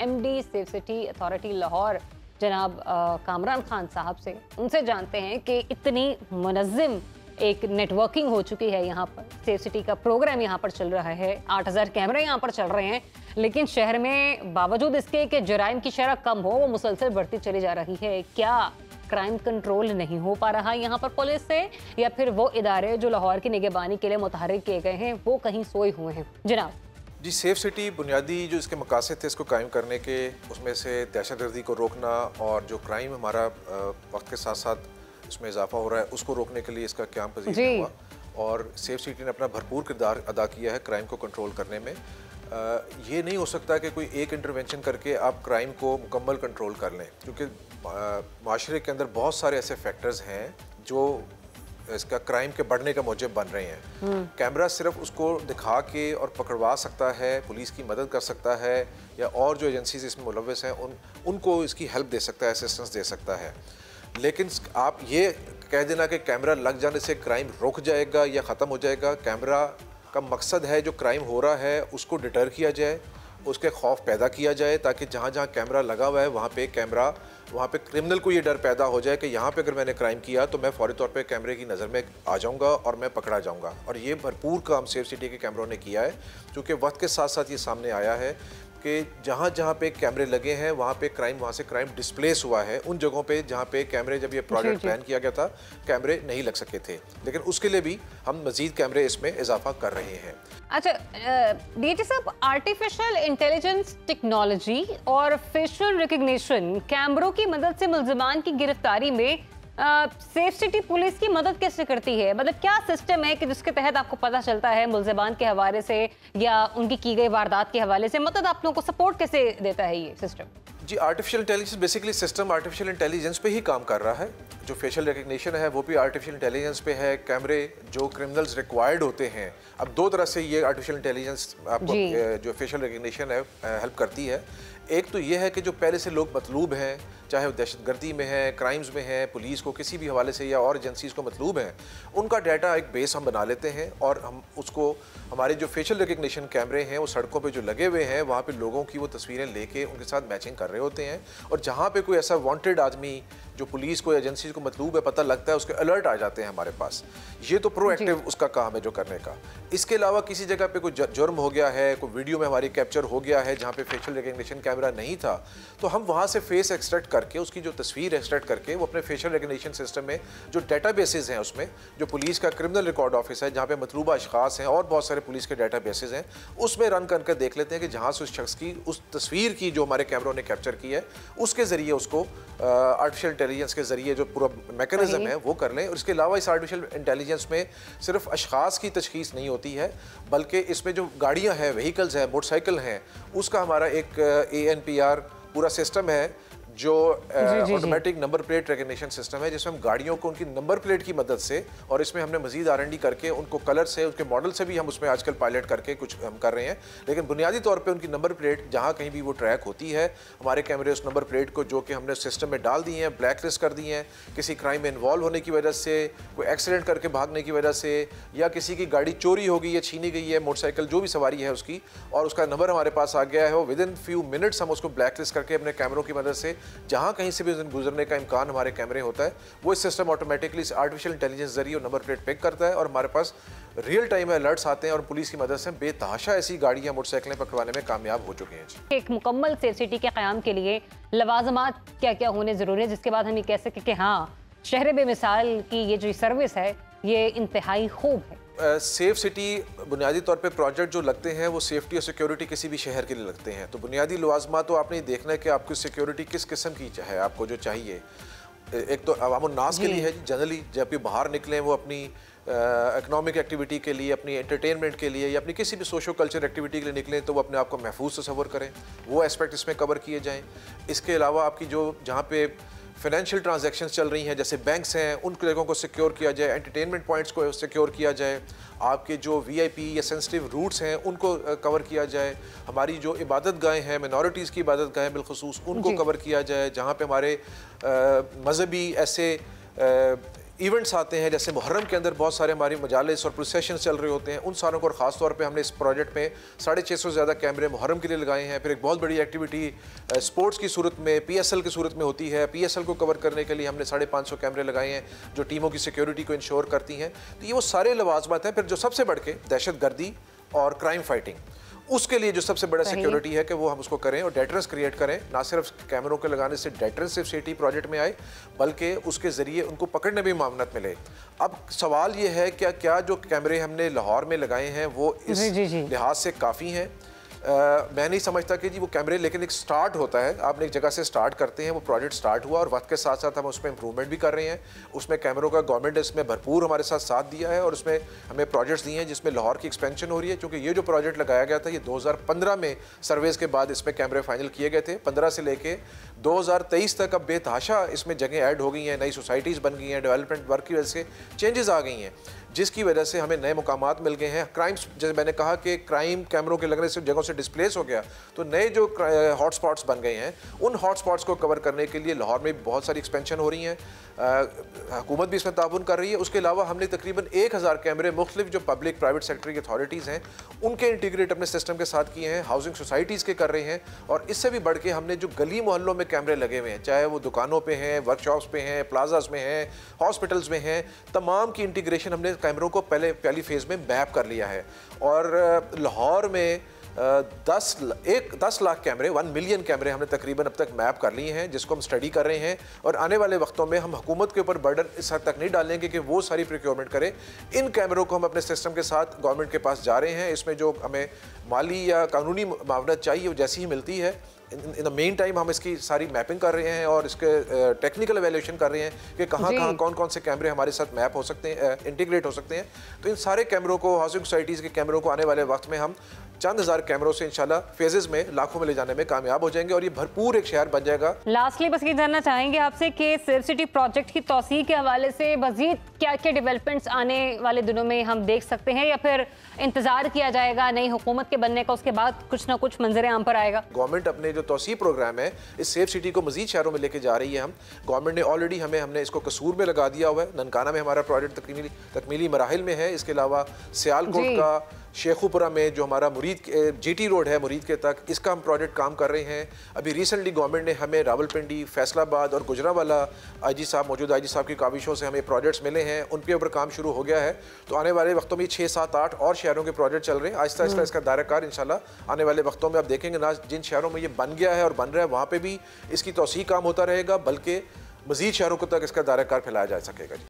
MD safe city authority Lahore जनाब कामरान खान साहब से, उनसे जानते हैं कि इतनी मुनज़्ज़म एक नेटवर्किंग हो चुकी है यहाँ पर, सेफ सिटी का प्रोग्राम यहाँ पर चल रहा है, 8000 कैमरे यहाँ पर चल रहे हैं, लेकिन शहर में बावजूद इसके कि जराइम की शरह कम हो वो मुसलसल बढ़ती चली जा रही है। क्या क्राइम कंट्रोल नहीं हो पा रहा यहाँ पर पुलिस से, या फिर वो इदारे जो लाहौर की निगहबानी के लिए मुतहर्रिक किए गए हैं वो कहीं सोए हुए हैं? जनाब जी, सेफ सिटी बुनियादी जो इसके मकासद थे इसको कायम करने के, उसमें से दहशतगर्दी को रोकना और जो क्राइम हमारा वक्त के साथ साथ इसमें इजाफा हो रहा है उसको रोकने के लिए इसका क़याम पजीर हुआ और सेफ सिटी ने अपना भरपूर किरदार अदा किया है क्राइम को कंट्रोल करने में। ये नहीं हो सकता कि कोई एक इंटरवेंशन करके आप क्राइम को मुकम्मल कंट्रोल कर लें, क्योंकि माशरे के अंदर बहुत सारे ऐसे फैक्टर्स हैं जो इसका क्राइम के बढ़ने का मौजब बन रहे हैं। कैमरा सिर्फ उसको दिखा के और पकड़वा सकता है, पुलिस की मदद कर सकता है, या और जो एजेंसीज इसमें मुलव्वस हैं उनको इसकी हेल्प दे सकता है, असिस्टेंस दे सकता है। लेकिन आप ये कह देना कि कैमरा लग जाने से क्राइम रुक जाएगा या ख़त्म हो जाएगा, कैमरा का मकसद है जो क्राइम हो रहा है उसको डिटर किया जाए, उसके खौफ पैदा किया जाए, ताकि जहाँ जहाँ कैमरा लगा हुआ है वहाँ पे क्रिमिनल को ये डर पैदा हो जाए कि यहाँ पे अगर मैंने क्राइम किया तो मैं फौरी तौर पे कैमरे की नज़र में आ जाऊँगा और मैं पकड़ा जाऊँगा। और ये भरपूर काम सेफ सिटी के कैमरों ने किया है, क्योंकि वक्त के साथ साथ ये सामने आया है कि जहाँ जहाँ पे कैमरे लगे हैं वहाँ से क्राइम डिस्प्लेस हुआ है। उन जगहों पे जहाँ पे कैमरे, जब ये प्रोजेक्ट प्लान किया गया था, कैमरे नहीं लग सके थे, लेकिन उसके लिए भी हम मजीद कैमरे इसमें इजाफा कर रहे हैं। अच्छा डीटी साहब, आर्टिफिशियल इंटेलिजेंस टेक्नोलॉजी और फेशियल रिकग्निशन कैमरों की मदद से मुल्जिमान की गिरफ्तारी में सेफ सिटी पुलिस की मदद कैसे करती है? मतलब क्या सिस्टम है कि जिसके तहत आपको पता चलता है मुल्जिमान के हवाले से या उनकी की गई वारदात के हवाले से, मतलब आप लोगों को सपोर्ट कैसे देता है ये सिस्टम? जी, artificial intelligence basically system artificial intelligence पे ही काम कर रहा है। जो फेशियल रिकग्निशन है वो भी आर्टिफिशियल इंटेलिजेंस पे है। कैमरे जो क्रिमिनल्स रिक्वायर्ड होते हैं, अब दो तरह से ये आर्टिफिशियल इंटेलिजेंस आपको जो फेशियल रिकग्निशन है हेल्प करती है। एक तो ये है कि जो पहले से लोग मतलूब हैं, चाहे वो दहशतगर्दी में है, क्राइम्स में है, पुलिस को किसी भी हवाले से या और एजेंसीज को मतलूब हैं, उनका डाटा एक बेस हम बना लेते हैं और हम उसको, हमारे जो फेशियल रिकग्निशन कैमरे हैं वो सड़कों पे जो लगे हुए हैं वहाँ पे लोगों की वो तस्वीरें लेके उनके साथ मैचिंग कर रहे होते हैं, और जहाँ पे कोई ऐसा वांटेड आदमी जो पुलिस को एजेंसीज को मतलूब है पता लगता है, उसके अलर्ट आ जाते हैं हमारे पास। ये तो प्रोएक्टिव उसका काम है जो करने का। इसके अलावा किसी जगह पे कोई जुर्म हो गया है, कोई वीडियो में हमारी कैप्चर हो गया है जहाँ पे फेशियल रिकग्निशन कैमरा नहीं था, तो हम वहाँ से फेस एक्सट्रैक्ट करके उसकी जो तस्वीर एक्सट्रैक्ट करके वो अपने फेशियल रिकग्निशन सिस्टम में जो डेटाबेसेस हैं, उसमें जो पुलिस का क्रिमिनल रिकॉर्ड ऑफिस है जहाँ पे मतलूबा अशखास हैं और बहुत सारे पुलिस के डेटाबेसेस हैं, उसमें रन करके देख लेते हैं कि जहाँ से उस शख्स की उस तस्वीर की जो हमारे कैमरों ने कैप्चर की है उसके ज़रिए उसको आर्टिफिशियल इंटेलिजेंस के ज़रिए जो पूरा मैकेनिज्म है वो कर लें। और इसके अलावा इस आर्टिफिशियल इंटेलिजेंस में सिर्फ अशखास की तशखीस नहीं होती है, बल्कि इसमें जो गाड़ियाँ हैं, व्हीकल्स हैं, मोटरसाइकिल हैं, उसका हमारा एक ANPR पूरा सिस्टम है जो automatic number plate recognition system है, जिसमें हम गाड़ियों को उनकी नंबर प्लेट की मदद से, और इसमें हमने मजीद R&D करके उनको कलर से, उसके मॉडल से भी हम उसमें आजकल पायलट करके कुछ हम कर रहे हैं, लेकिन बुनियादी तौर पे उनकी नंबर प्लेट जहाँ कहीं भी वो ट्रैक होती है, हमारे कैमरे उस नंबर प्लेट को जो कि हमने सिस्टम में डाल दिए हैं, ब्लैक लिस्ट कर दिए हैं, किसी क्राइम में इन्वॉल्व होने की वजह से, कोई एक्सीडेंट करके भागने की वजह से, या किसी की गाड़ी चोरी हो गई है, छीनी गई है, मोटरसाइकिल जो भी सवारी है उसकी, और उसका नंबर हमारे पास आ गया है, विद इन फ्यू मिनट्स हम उसको ब्लैक लिस्ट करके अपने कैमरों की मदद से जहाँ कहीं से भी गुजरने का इम्कान हमारे कैमरे होता है, वो इस सिस्टम ऑटोमेटिकली इस आर्टिफिशियल इंटेलिजेंस जरिए नंबर प्लेट पिक करता है, और हमारे पास रियल टाइम में अलर्ट्स आते हैं, और पुलिस की मदद से बेतहाशा ऐसी गाड़ियां, मोटरसाइकिलें पकड़वाने में कामयाब हो चुके हैं। एक मुकम्मल सेफ सिटी के क़याम के लिए लवाजमात क्या क्या होने ज़रूरी है, जिसके बाद हम ये कह सकें कि हाँ, शहर बेमिसाल की ये जो सर्विस है ये इंतहाई खूब है? सेफ सिटी बुनियादी तौर पे प्रोजेक्ट जो लगते हैं वो सेफ्टी और सिक्योरिटी किसी भी शहर के लिए लगते हैं, तो बुनियादी लवाजमा तो आपने देखना है कि आपकी सिक्योरिटी किस किस्म की है, आपको जो चाहिए। एक तो अवामुन्नास के लिए है, जनरली जब भी बाहर निकलें वो अपनी इकनॉमिक एक्टिविटी के लिए, अपनी एंटरटेनमेंट के लिए, या अपनी किसी भी सोशो कल्चर एक्टिविटी के लिए निकलें तो वो अपने आप को महफूज तस्वर करें, वो एस्पेक्ट इसमें कवर किए जाएँ। इसके अलावा आपकी जो जहाँ पे फाइनेंशियल ट्रांजैक्शंस चल रही हैं, जैसे बैंक्स हैं, उन जगहों को सिक्योर किया जाए, एंटरटेनमेंट पॉइंट्स को सिक्योर किया जाए, आपके जो VIP या सेंसिटिव रूट्स हैं उनको कवर किया जाए, हमारी जो इबादत गाहें हैं, मिनॉरिटीज़ की इबादत गाहें बिलखुसूस, उनको कवर किया जाए, जहाँ पे हमारे मजहबी ऐसे इवेंट्स आते हैं, जैसे मुहर्रम के अंदर बहुत सारे हमारी मजालिस और प्रोसेशन चल रहे होते हैं, उन सारों को, और ख़ास तौर पे हमने इस प्रोजेक्ट में 650 से ज़्यादा कैमरे मुहर्रम के लिए लगाए हैं। फिर एक बहुत बड़ी एक्टिविटी स्पोर्ट्स की सूरत में, PSL की सूरत में होती है। PSL को कवर करने के लिए हमने 550 कैमरे लगाए हैं जो टीमों की सिक्योरिटी को इंश्योर करती हैं। तो ये वो सारे लवाजमात हैं। फिर जो सबसे बढ़ के दहशत गर्दी और क्राइम फाइटिंग, उसके लिए जो सबसे बड़ा सिक्योरिटी है कि वो हम उसको करें और डेटरेंस क्रिएट करें। ना सिर्फ कैमरों के लगाने से डेटरेंस सिर्फ सिटी प्रोजेक्ट में आए, बल्कि उसके ज़रिए उनको पकड़ने में मामनत मिले। अब सवाल ये है क्या जो कैमरे हमने लाहौर में लगाए हैं वो इस लिहाज से काफ़ी हैं? मैं नहीं समझता कि जी वो कैमरे, लेकिन एक स्टार्ट होता है, आपने एक जगह से स्टार्ट करते हैं, वो प्रोजेक्ट स्टार्ट हुआ और वक्त के साथ साथ हम उसमें इंप्रूवमेंट भी कर रहे हैं। उसमें कैमरों का गवर्नमेंट ने इसमें भरपूर हमारे साथ दिया है और उसमें हमें प्रोजेक्ट्स दिए हैं जिसमें लाहौर की एक्सपेंशन हो रही है। क्योंकि ये जो प्रोजेक्ट लगाया गया था ये 2015 में सर्वेज़ के बाद इसमें कैमरे फाइनल किए गए थे। 15 से लेके 2023 तक अब बेतहाशा इसमें जगह ऐड हो गई हैं, नई सोसाइटीज़ बन गई हैं, डेवलपमेंट वर्क की वजह से चेंजेस आ गई हैं, जिसकी वजह से हमें नए मुकामात मिल गए हैं। क्राइम्स, जैसे मैंने कहा कि क्राइम कैमरों के लगने से जगहों से डिस्प्लेस हो गया, तो नए जो हॉट स्पॉट्स बन गए हैं, उन हॉट स्पॉट्स को कवर करने के लिए लाहौर में बहुत सारी एक्सपेंशन हो रही हैं। हुकूमत भी इसमें ताउन कर रही है। उसके अलावा हमने तकरीबन 1000 कैमरे मुख्तलिफ जो पब्लिक प्राइवेट सेक्टर की अथॉरिटीज़ हैं उनके इंटीग्रेट अपने सिस्टम के साथ किए हैं, हाउसिंग सोसाइटीज़ के कर रहे हैं। और इससे भी बढ़ के हमने जो गली मोहल्लों में कैमरे लगे हुए हैं, चाहे वो दुकानों पे हैं, वर्कशॉप्स पे हैं, प्लाजाज में हैं, हॉस्पिटल्स में हैं, तमाम की इंटीग्रेशन हमने कैमरों को पहली फेज़ में मैप कर लिया है। और लाहौर में 10 लाख कैमरे, 1 मिलियन कैमरे हमने तकरीबन अब तक मैप कर लिए हैं, जिसको हम स्टडी कर रहे हैं। और आने वाले वक्तों में हम हुकूमत के ऊपर बर्डन इस हद तक नहीं डालेंगे कि वो सारी प्रोक्योरमेंट करे। इन कैमरों को हम अपने सिस्टम के साथ गवर्नमेंट के पास जा रहे हैं। इसमें जो हमें माली या कानूनी मावनत चाहिए वो जैसी ही मिलती है। इन द मेन टाइम हम इसकी सारी मैपिंग कर रहे हैं और इसके टेक्निकल एवेल्यूशन कर रहे हैं कि कहाँ कौन से कैमरे हमारे साथ मैप हो सकते हैं, इंटीग्रेट हो सकते हैं। तो इन सारे कैमरों को, हाउसिंग सोसाइटीज़ के कैमरों को आने वाले वक्त में हम चंद हज़ार कैमरों से इंशाल्लाह फेजेस में लाखों में ले जाने में कामयाब हो जाएंगे और ये भरपूर एक शहर बन जाएगा। लास्टली बस ये जानना चाहेंगे आपसे कि सेफ सिटी प्रोजेक्ट की तौसीक के हवाले से मजीद क्या क्या डेवलपमेंट्स आने वाले दिनों में हम देख सकते हैं, या फिर इंतजार किया जाएगा नई हुकूमत के बनने का, उसके बाद कुछ ना कुछ मंजर आम पर आएगा? गवर्नमेंट अपने जो तौसीक प्रोग्राम है इस सेफ सिटी को मजीद शहरों में लेके जा रही है। हम गवर्नमेंट ने ऑलरेडी हमने इसको कसूर में लगा दिया हुआ है। ननकाना में हमारा प्रोजेक्ट तकमीली मराहिल में है। इसके अलावा सियालकोट का शेखुपुरा में जो हमारा मुरीद GT रोड है मुरीद के तक, इसका हम प्रोजेक्ट काम कर रहे हैं। अभी रिसेंटली गवर्नमेंट ने हमें रावलपिंडी, फैसलाबाद और गुजरांवाला मौजूदा IG साहब की काविशों से हमें प्रोजेक्ट्स मिले हैं, उनके ऊपर काम शुरू हो गया है। तो आने वाले वक्तों में 6, 7, 8 और शहरों के प्रोजेक्ट चल रहे हैं। आहिस्ता आहिस्ता इसका दायराकार इंशाल्लाह आने वाले वक्तों में आप देखेंगे ना, जिन शहरों में ये बन गया है और बन रहा है वहाँ पर भी इसकी तौसीक काम होता रहेगा, बल्कि मज़ीद शहरों को तक इसका दायराकार फैलाया जा सकेगा।